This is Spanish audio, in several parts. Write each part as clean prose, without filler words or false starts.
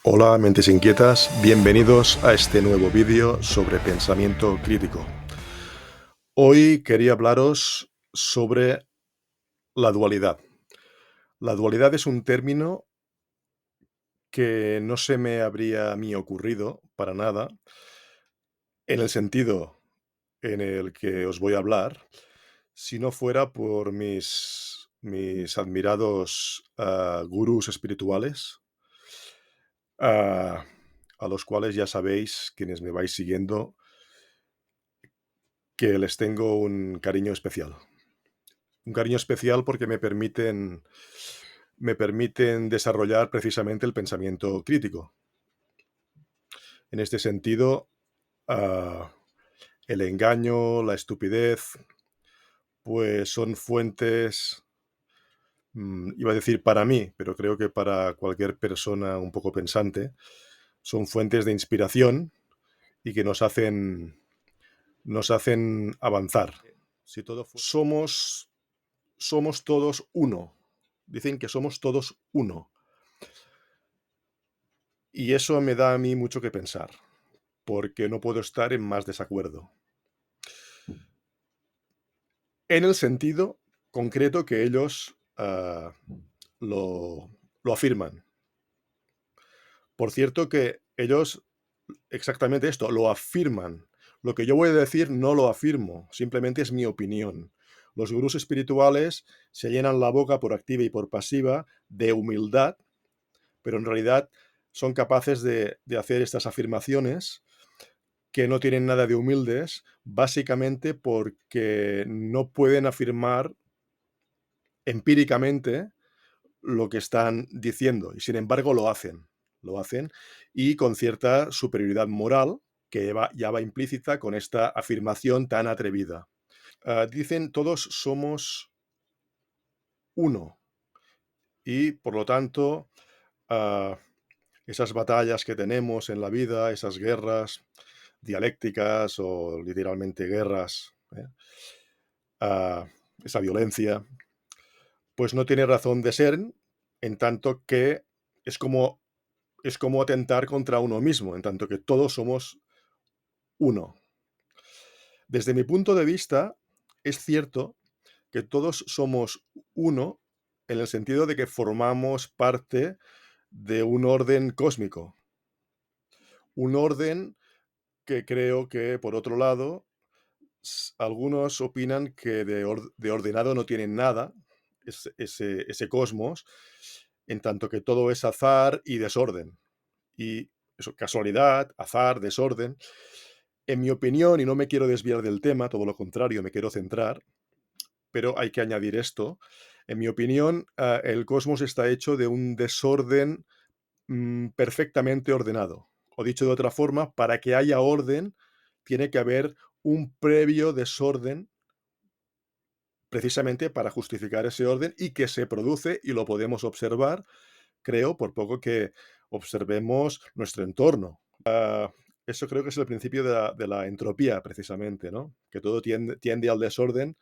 Hola, mentes inquietas, bienvenidos a este nuevo vídeo sobre pensamiento crítico. Hoy quería hablaros sobre la dualidad. La dualidad es un término que no se me habría a mí ocurrido para nada, en el sentido en el que os voy a hablar, si no fuera por mis admirados gurús espirituales, ah, a los cuales ya sabéis, quienes me vais siguiendo, que les tengo un cariño especial. Un cariño especial porque me permiten desarrollar precisamente el pensamiento crítico. En este sentido, ah, el engaño, la estupidez, pues son fuentes, iba a decir para mí, pero creo que para cualquier persona un poco pensante, son fuentes de inspiración y que nos hacen avanzar. Si todo somos todos uno. Dicen que somos todos uno. Y eso me da a mí mucho que pensar, porque no puedo estar en más desacuerdo. En el sentido concreto que ellos lo afirman. Por cierto que ellos exactamente esto, lo afirman. Lo que yo voy a decir no lo afirmo, simplemente es mi opinión. Los gurús espirituales se llenan la boca por activa y por pasiva de humildad, pero en realidad son capaces de hacer estas afirmaciones que no tienen nada de humildes, básicamente porque no pueden afirmar empíricamente lo que están diciendo y sin embargo lo hacen y con cierta superioridad moral que ya va implícita con esta afirmación tan atrevida. Dicen todos somos uno y por lo tanto ah, esas batallas que tenemos en la vida, esas guerras dialécticas o literalmente guerras, ah, esa violencia, pues no tiene razón de ser en tanto que es como, es como atentar contra uno mismo, en tanto que todos somos uno. Desde mi punto de vista, es cierto que todos somos uno en el sentido de que formamos parte de un orden cósmico, un orden que creo que, por otro lado, algunos opinan que de ordenado no tienen nada, ese cosmos, en tanto que todo es azar y desorden. Y eso, casualidad, azar, desorden. En mi opinión, y no me quiero desviar del tema, todo lo contrario, me quiero centrar, pero hay que añadir esto. En mi opinión, el cosmos está hecho de un desorden perfectamente ordenado. O dicho de otra forma, para que haya orden, tiene que haber un previo desorden precisamente para justificar ese orden y que se produce y lo podemos observar, creo, por poco que observemos nuestro entorno. Eso creo que es el principio de la entropía, precisamente, ¿no? Que todo tiende al desorden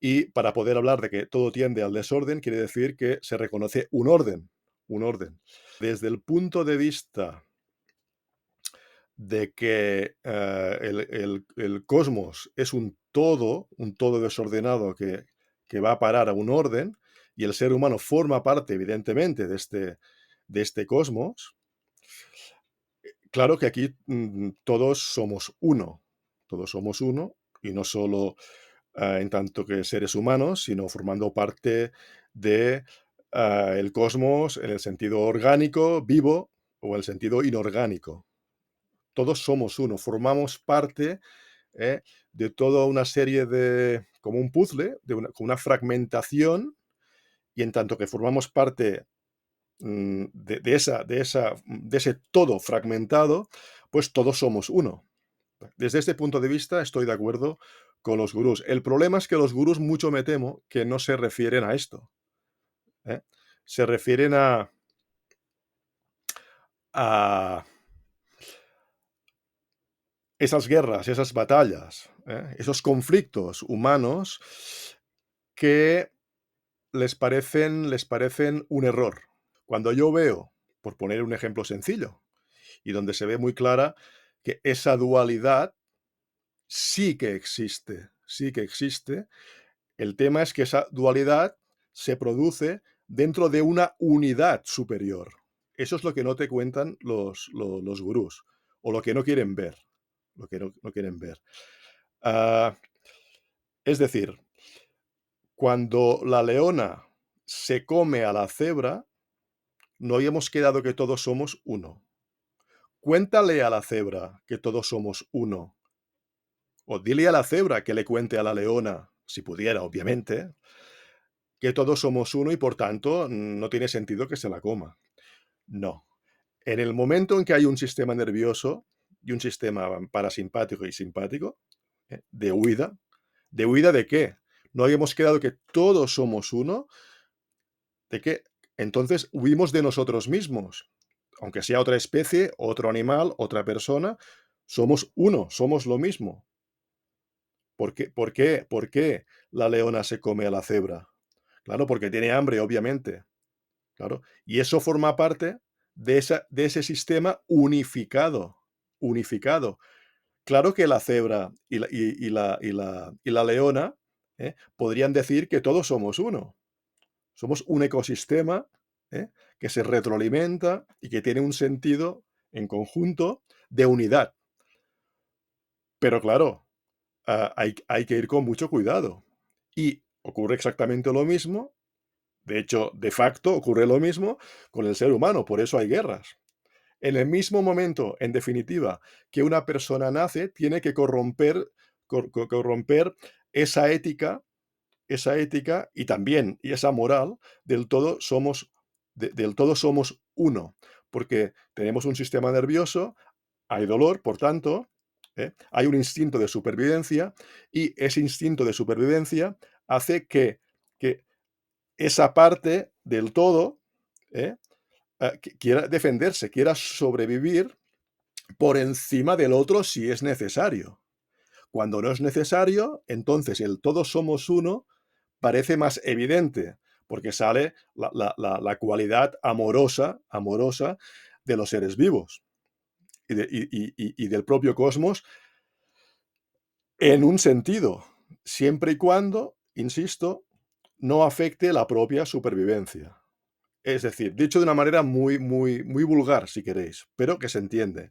y para poder hablar de que todo tiende al desorden, quiere decir que se reconoce un orden, un orden. Desde el punto de vista de que el cosmos es un todo desordenado que va a parar a un orden, y el ser humano forma parte, evidentemente, de este cosmos, claro que aquí todos somos uno, y no solo en tanto que seres humanos, sino formando parte de el cosmos en el sentido orgánico, vivo, o el sentido inorgánico. Todos somos uno, formamos parte de toda una serie como un puzzle, con una fragmentación, y en tanto que formamos parte de ese todo fragmentado, pues todos somos uno. Desde este punto de vista estoy de acuerdo con los gurús. El problema es que los gurús, mucho me temo, que no se refieren a esto. ¿Eh? Se refieren a esas guerras, esas batallas, esos conflictos humanos que les parecen un error. Cuando yo veo, por poner un ejemplo sencillo, y donde se ve muy clara que esa dualidad sí que existe, sí que existe. El tema es que esa dualidad se produce dentro de una unidad superior. Eso es lo que no te cuentan los gurús, o lo que no quieren ver, lo que no quieren ver. Ah, es decir, cuando la leona se come a la cebra, no habíamos quedado que todos somos uno. Cuéntale a la cebra que todos somos uno, o dile a la cebra que le cuente a la leona, si pudiera, obviamente, que todos somos uno y por tanto no tiene sentido que se la coma. No. En el momento en que hay un sistema nervioso y un sistema parasimpático y simpático, de huida, ¿de huida de qué? ¿No habíamos quedado que todos somos uno? ¿De qué? Entonces huimos de nosotros mismos. Aunque sea otra especie, otro animal, otra persona, somos uno, somos lo mismo. ¿Por qué la leona se come a la cebra? Claro, porque tiene hambre, obviamente. Claro. Y eso forma parte de ese sistema unificado. Unificado. Claro que la cebra y la leona, podrían decir que todos somos uno. Somos un ecosistema, ¿eh? Que se retroalimenta y que tiene un sentido en conjunto de unidad. Pero claro, hay que ir con mucho cuidado. Y ocurre exactamente lo mismo, de hecho, de facto ocurre lo mismo con el ser humano, por eso hay guerras. En el mismo momento, en definitiva, que una persona nace, tiene que corromper esa ética y también y esa moral del todo somos del todo somos uno, porque tenemos un sistema nervioso, hay dolor, por tanto, hay un instinto de supervivencia, y ese instinto de supervivencia hace que esa parte del todo, ¿eh? Quiera defenderse, quiera sobrevivir por encima del otro si es necesario. Cuando no es necesario, entonces el todos somos uno parece más evidente, porque sale la cualidad amorosa de los seres vivos y del propio cosmos en un sentido, siempre y cuando, insisto, no afecte la propia supervivencia. Es decir, dicho de una manera muy vulgar, si queréis, pero que se entiende.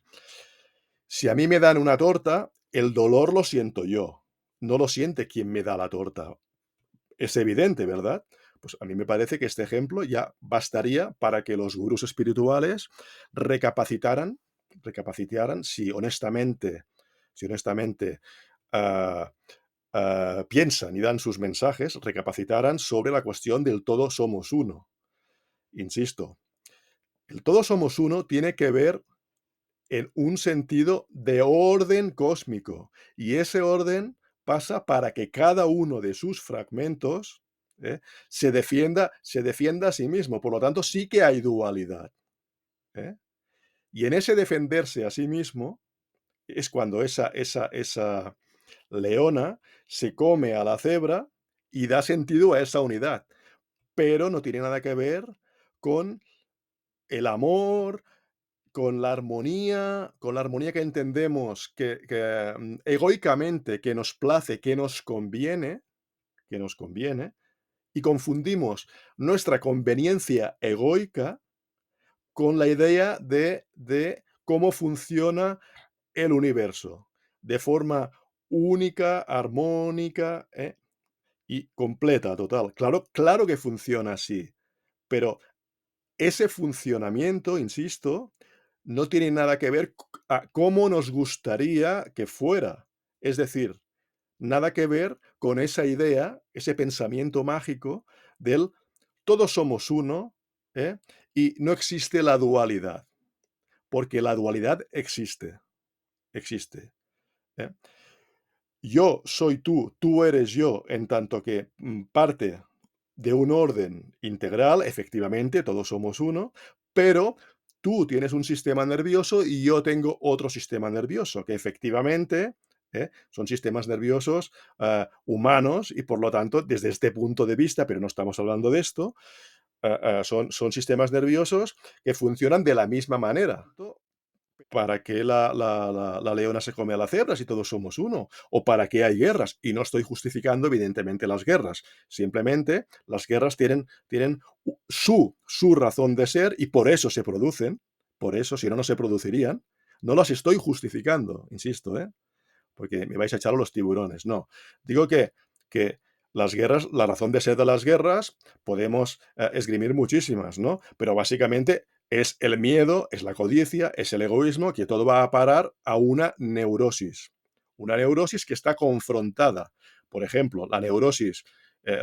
Si a mí me dan una torta, el dolor lo siento yo, no lo siente quien me da la torta. Es evidente, ¿verdad? Pues a mí me parece que este ejemplo ya bastaría para que los gurús espirituales recapacitaran si honestamente, ah, piensan y dan sus mensajes, recapacitaran sobre la cuestión del todo somos uno. Insisto, el todo somos uno tiene que ver en un sentido de orden cósmico, y ese orden pasa para que cada uno de sus fragmentos, ¿eh? se defienda a sí mismo. Por lo tanto, sí que hay dualidad, ¿eh? Y en ese defenderse a sí mismo es cuando esa leona se come a la cebra y da sentido a esa unidad, pero no tiene nada que ver con el amor, con la armonía que entendemos que egoicamente, que nos place, que nos conviene, y confundimos nuestra conveniencia egoica con la idea de cómo funciona el universo, de forma única, armónica, y completa, total. Claro que funciona así, pero ese funcionamiento, insisto, no tiene nada que ver a cómo nos gustaría que fuera. Es decir, nada que ver con esa idea, ese pensamiento mágico del todos somos uno, ¿eh? Y no existe la dualidad, porque la dualidad existe, ¿eh? Yo soy tú, tú eres yo, en tanto que parte de un orden integral, efectivamente, todos somos uno, pero tú tienes un sistema nervioso y yo tengo otro sistema nervioso, que efectivamente son sistemas nerviosos humanos y por lo tanto, desde este punto de vista, pero no estamos hablando de esto, Son sistemas nerviosos que funcionan de la misma manera. ¿Para qué la leona se come a la cebra si todos somos uno? ¿O para qué hay guerras? Y no estoy justificando, evidentemente, las guerras. Simplemente, las guerras tienen su razón de ser y por eso se producen. Por eso, si no, no se producirían. No las estoy justificando, insisto, ¿eh? Porque me vais a echar a los tiburones. No. Digo que las guerras, la razón de ser de las guerras, podemos esgrimir muchísimas, ¿no? Pero básicamente es el miedo, es la codicia, es el egoísmo, que todo va a parar a una neurosis. Una neurosis que está confrontada. Por ejemplo, la neurosis,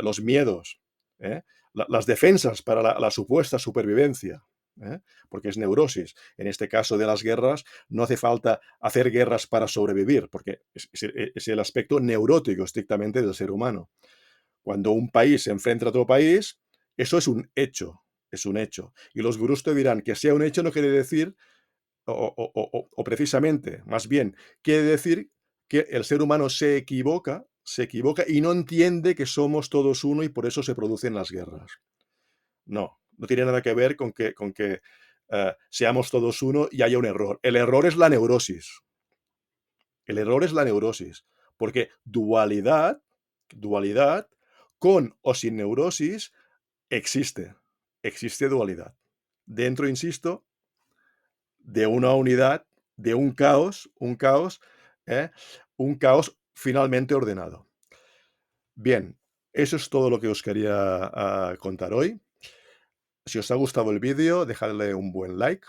los miedos, ¿eh? Las defensas para la supuesta supervivencia, ¿eh? Porque es neurosis. En este caso de las guerras, no hace falta hacer guerras para sobrevivir, porque es el aspecto neurótico estrictamente del ser humano. Cuando un país se enfrenta a otro país, eso es un hecho, es un hecho. Y los gurús te dirán que sea un hecho no quiere decir, o precisamente, más bien, quiere decir que el ser humano se equivoca y no entiende que somos todos uno y por eso se producen las guerras. No, no tiene nada que ver con que seamos todos uno y haya un error. El error es la neurosis. El error es la neurosis. Porque dualidad, con o sin neurosis, existe. Existe dualidad. Dentro, insisto, de una unidad, de ¿eh? Un caos finalmente ordenado. Bien, eso es todo lo que os quería contar hoy. Si os ha gustado el vídeo, dejadle un buen like,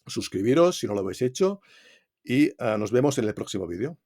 suscribiros si no lo habéis hecho y nos vemos en el próximo vídeo.